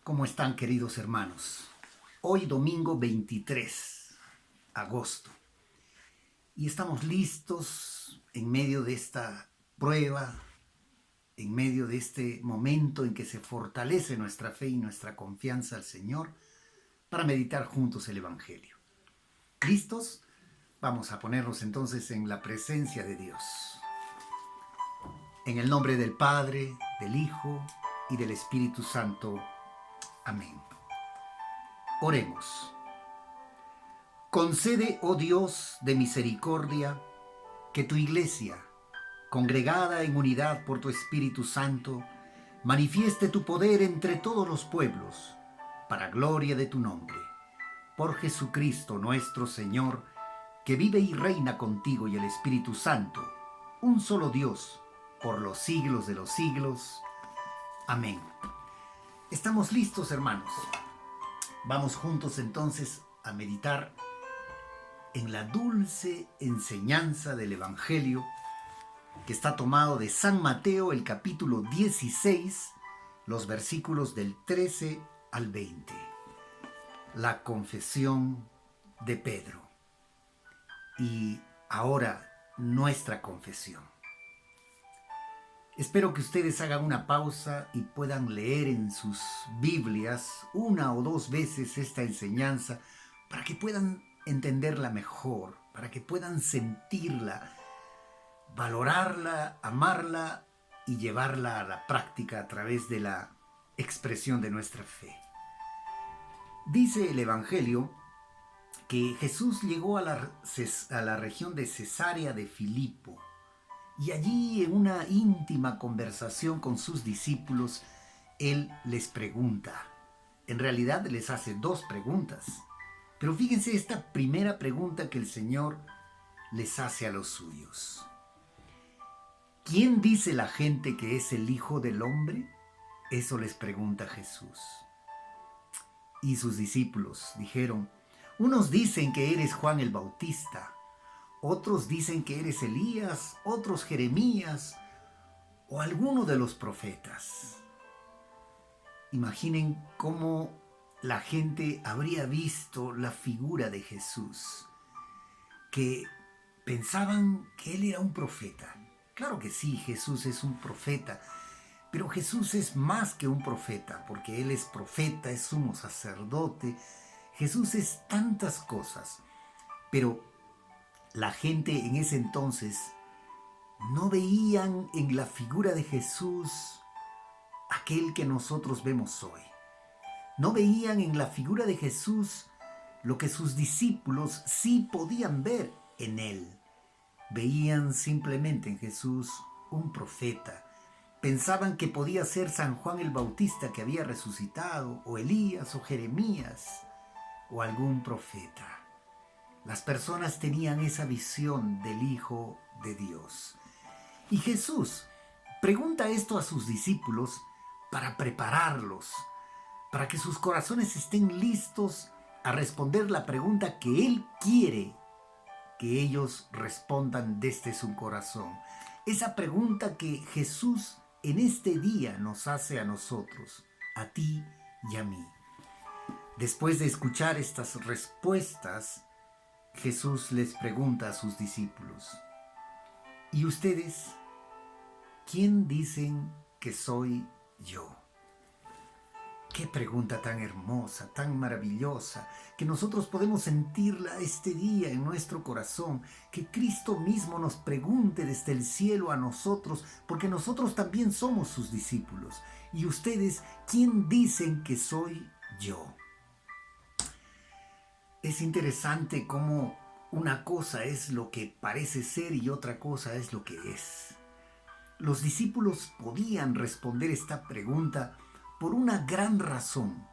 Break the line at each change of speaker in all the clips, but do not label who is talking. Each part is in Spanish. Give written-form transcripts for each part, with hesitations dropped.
¿Cómo están, queridos hermanos? Hoy domingo 23 de agosto y estamos listos en medio de esta prueba, en medio de este momento en que se fortalece nuestra fe y nuestra confianza al Señor para meditar juntos el Evangelio. ¿Listos? Vamos a ponernos entonces en la presencia de Dios. En el nombre del Padre, del Hijo y del Espíritu Santo. Amén. Oremos. Concede, oh Dios de misericordia, que tu Iglesia, congregada en unidad por tu Espíritu Santo, manifieste tu poder entre todos los pueblos, para gloria de tu nombre. Por Jesucristo nuestro Señor, que vive y reina contigo y el Espíritu Santo, un solo Dios, por los siglos de los siglos. Amén. ¿Estamos listos, hermanos? Vamos juntos entonces a meditar en la dulce enseñanza del Evangelio que está tomado de San Mateo, el capítulo 16, los versículos del 13 al 20. La confesión de Pedro. Y ahora nuestra confesión. Espero que ustedes hagan una pausa y puedan leer en sus Biblias una o dos veces esta enseñanza para que puedan entenderla mejor, para que puedan sentirla, valorarla, amarla y llevarla a la práctica a través de la expresión de nuestra fe. Dice el Evangelio que Jesús llegó a la región de Cesarea de Filipo. Y allí, en una íntima conversación con sus discípulos, Él les pregunta. En realidad les hace dos preguntas. Pero fíjense esta primera pregunta que el Señor les hace a los suyos. ¿Quién dice la gente que es el Hijo del Hombre? Eso les pregunta Jesús. Y sus discípulos dijeron, unos dicen que eres Juan el Bautista, otros dicen que eres Elías, otros Jeremías o alguno de los profetas. Imaginen cómo la gente habría visto la figura de Jesús, que pensaban que él era un profeta. Claro que sí, Jesús es un profeta, pero Jesús es más que un profeta, porque él es profeta, es sumo sacerdote. Jesús es tantas cosas, pero la gente en ese entonces no veían en la figura de Jesús aquel que nosotros vemos hoy. No veían en la figura de Jesús lo que sus discípulos sí podían ver en él. Veían simplemente en Jesús un profeta. Pensaban que podía ser San Juan el Bautista que había resucitado, o Elías, o Jeremías, o algún profeta. Las personas tenían esa visión del Hijo de Dios. Y Jesús pregunta esto a sus discípulos para prepararlos, para que sus corazones estén listos a responder la pregunta que Él quiere que ellos respondan desde su corazón. Esa pregunta que Jesús en este día nos hace a nosotros, a ti y a mí. Después de escuchar estas respuestas, Jesús les pregunta a sus discípulos, ¿y ustedes quién dicen que soy yo? Qué pregunta tan hermosa, tan maravillosa, que nosotros podemos sentirla este día en nuestro corazón, que Cristo mismo nos pregunte desde el cielo a nosotros, porque nosotros también somos sus discípulos. ¿Y ustedes quién dicen que soy yo? Es interesante cómo una cosa es lo que parece ser y otra cosa es lo que es. Los discípulos podían responder esta pregunta por una gran razón.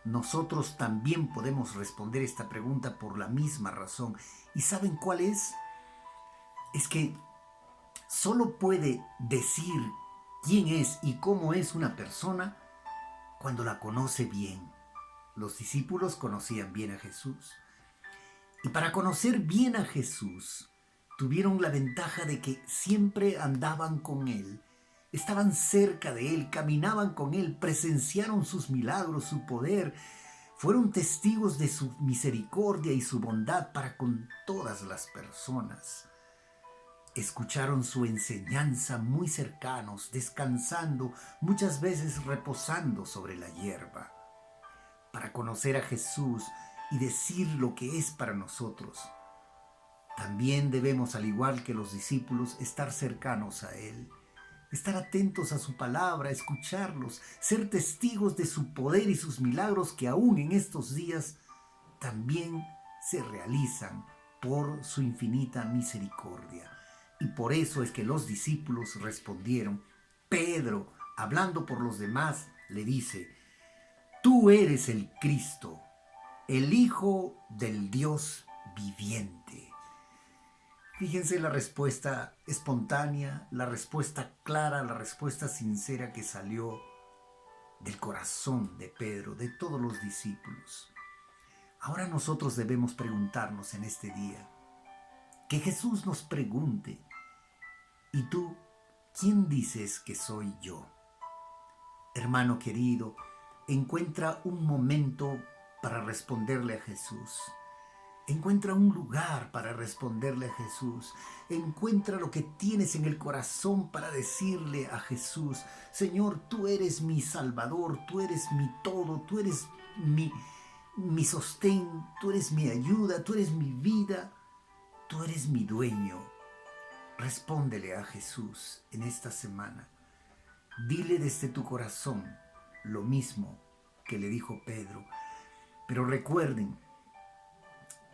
Nosotros también podemos responder esta pregunta por la misma razón. ¿Y saben cuál es? Es que solo puede decir quién es y cómo es una persona cuando la conoce bien. Los discípulos conocían bien a Jesús. Y para conocer bien a Jesús, tuvieron la ventaja de que siempre andaban con Él estaban cerca de Él, caminaban con Él, presenciaron sus milagros, su poder, fueron testigos de su misericordia y su bondad para con todas las personas. Escucharon su enseñanza muy cercanos, descansando, muchas veces reposando sobre la hierba. Para conocer a Jesús y decir lo que es para nosotros, también debemos, al igual que los discípulos, estar cercanos a Él, estar atentos a su palabra, escucharlos, ser testigos de su poder y sus milagros que aún en estos días también se realizan por su infinita misericordia. Y por eso es que los discípulos respondieron. Pedro, hablando por los demás, le dice: tú eres el Cristo, el Hijo del Dios viviente. Fíjense la respuesta espontánea, la respuesta clara, la respuesta sincera que salió del corazón de Pedro, de todos los discípulos. Ahora nosotros debemos preguntarnos en este día, que Jesús nos pregunte: ¿y tú quién dices que soy yo? Hermano querido, encuentra un momento para responderle a Jesús. Encuentra un lugar para responderle a Jesús. Encuentra lo que tienes en el corazón para decirle a Jesús: Señor, tú eres mi Salvador, tú eres mi todo, tú eres mi sostén, tú eres mi ayuda, tú eres mi vida, tú eres mi dueño. Respóndele a Jesús en esta semana. Dile desde tu corazón lo mismo que le dijo Pedro. Pero recuerden,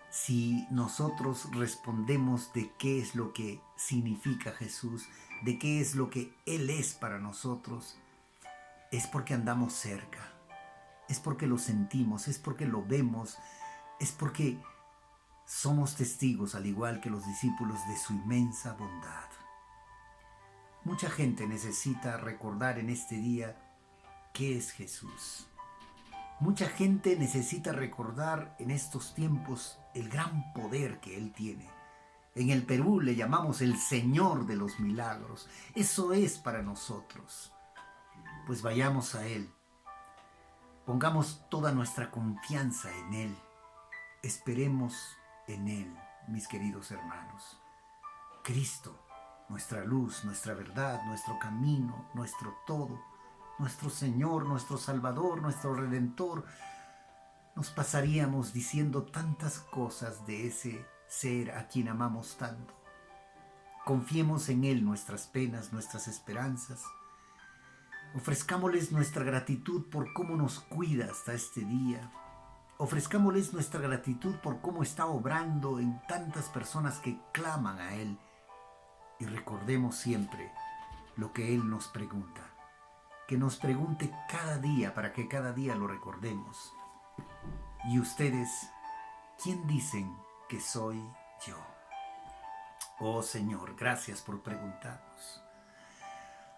si nosotros respondemos de qué es lo que significa Jesús, de qué es lo que Él es para nosotros, es porque andamos cerca, es porque lo sentimos, es porque lo vemos, es porque somos testigos, al igual que los discípulos, de su inmensa bondad. Mucha gente necesita recordar en este día qué es Jesús. Mucha gente necesita recordar en estos tiempos el gran poder que Él tiene. En el Perú le llamamos el Señor de los milagros. Eso es para nosotros. Pues vayamos a Él. Pongamos toda nuestra confianza en Él. Esperemos en Él, mis queridos hermanos. Cristo, nuestra luz, nuestra verdad, nuestro camino, nuestro todo, nuestro Señor, nuestro Salvador, nuestro Redentor. Nos pasaríamos diciendo tantas cosas de ese ser a quien amamos tanto. Confiemos en Él nuestras penas, nuestras esperanzas. Ofrezcámosles nuestra gratitud por cómo nos cuida hasta este día. Ofrezcámosles nuestra gratitud por cómo está obrando en tantas personas que claman a Él. Y recordemos siempre lo que Él nos pregunta. Que nos pregunte cada día para que cada día lo recordemos. ¿Y ustedes quién dicen que soy yo? Oh Señor, gracias por preguntarnos.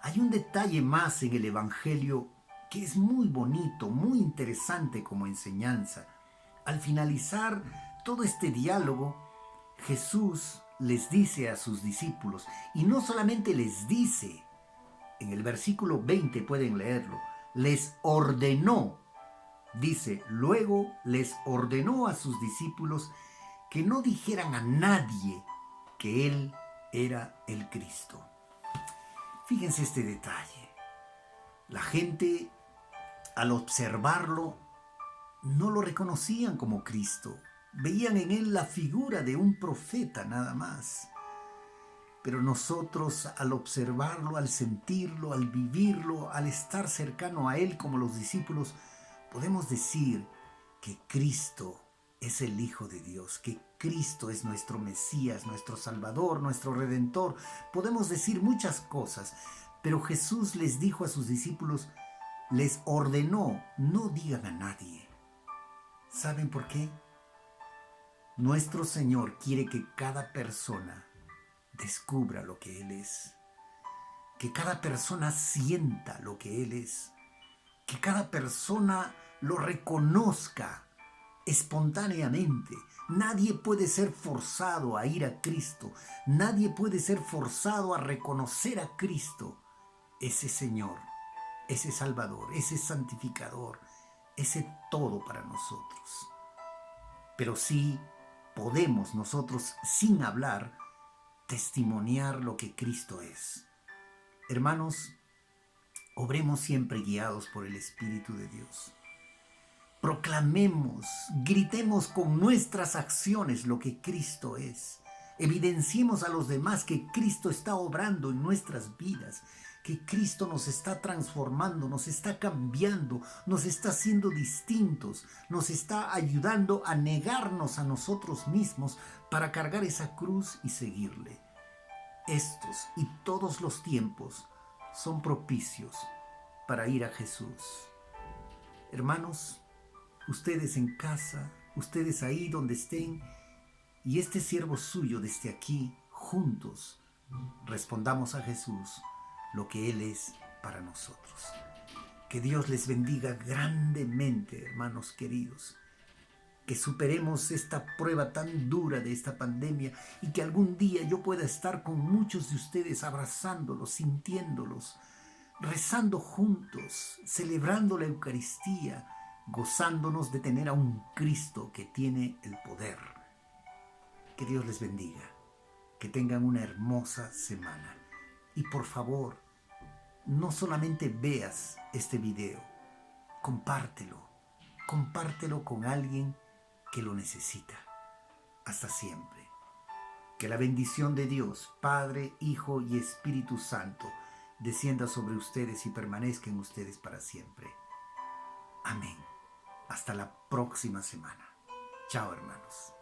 Hay un detalle más en el Evangelio que es muy bonito, muy interesante como enseñanza. Al finalizar todo este diálogo, Jesús les dice a sus discípulos, y no solamente les dice, en el versículo 20 pueden leerlo, les ordenó, dice, luego les ordenó a sus discípulos que no dijeran a nadie que Él era el Cristo. Fíjense este detalle. La gente, al observarlo, no lo reconocían como Cristo. Veían en Él la figura de un profeta nada más. Pero nosotros, al observarlo, al sentirlo, al vivirlo, al estar cercano a Él como los discípulos, podemos decir que Cristo es el Hijo de Dios, que Cristo es nuestro Mesías, nuestro Salvador, nuestro Redentor. Podemos decir muchas cosas, pero Jesús les dijo a sus discípulos, les ordenó, no digan a nadie. ¿Saben por qué? Nuestro Señor quiere que cada persona descubra lo que Él es, que cada persona sienta lo que Él es, que cada persona lo reconozca espontáneamente. Nadie puede ser forzado a ir a Cristo, nadie puede ser forzado a reconocer a Cristo. ese Señor, ese Salvador, ese santificador, ese todo para nosotros. Pero sí podemos nosotros, sin hablar, testimoniar lo que Cristo es. Hermanos, obremos siempre guiados por el Espíritu de Dios. Proclamemos, gritemos con nuestras acciones lo que Cristo es. Evidenciemos a los demás que Cristo está obrando en nuestras vidas, que Cristo nos está transformando, nos está cambiando, nos está haciendo distintos, nos está ayudando a negarnos a nosotros mismos para cargar esa cruz y seguirle. Estos y todos los tiempos son propicios para ir a Jesús. Hermanos, ustedes en casa, ustedes ahí donde estén, y este siervo suyo desde aquí, juntos, respondamos a Jesús lo que Él es para nosotros. Que Dios les bendiga grandemente, hermanos queridos. Que superemos esta prueba tan dura de esta pandemia y que algún día yo pueda estar con muchos de ustedes abrazándolos, sintiéndolos, rezando juntos, celebrando la Eucaristía, gozándonos de tener a un Cristo que tiene el poder. Que Dios les bendiga, que tengan una hermosa semana. Y por favor, no solamente veas este video, compártelo con alguien que lo necesita. Hasta siempre. Que la bendición de Dios, Padre, Hijo y Espíritu Santo, descienda sobre ustedes y permanezca en ustedes para siempre. Amén. Hasta la próxima semana. Chao, hermanos.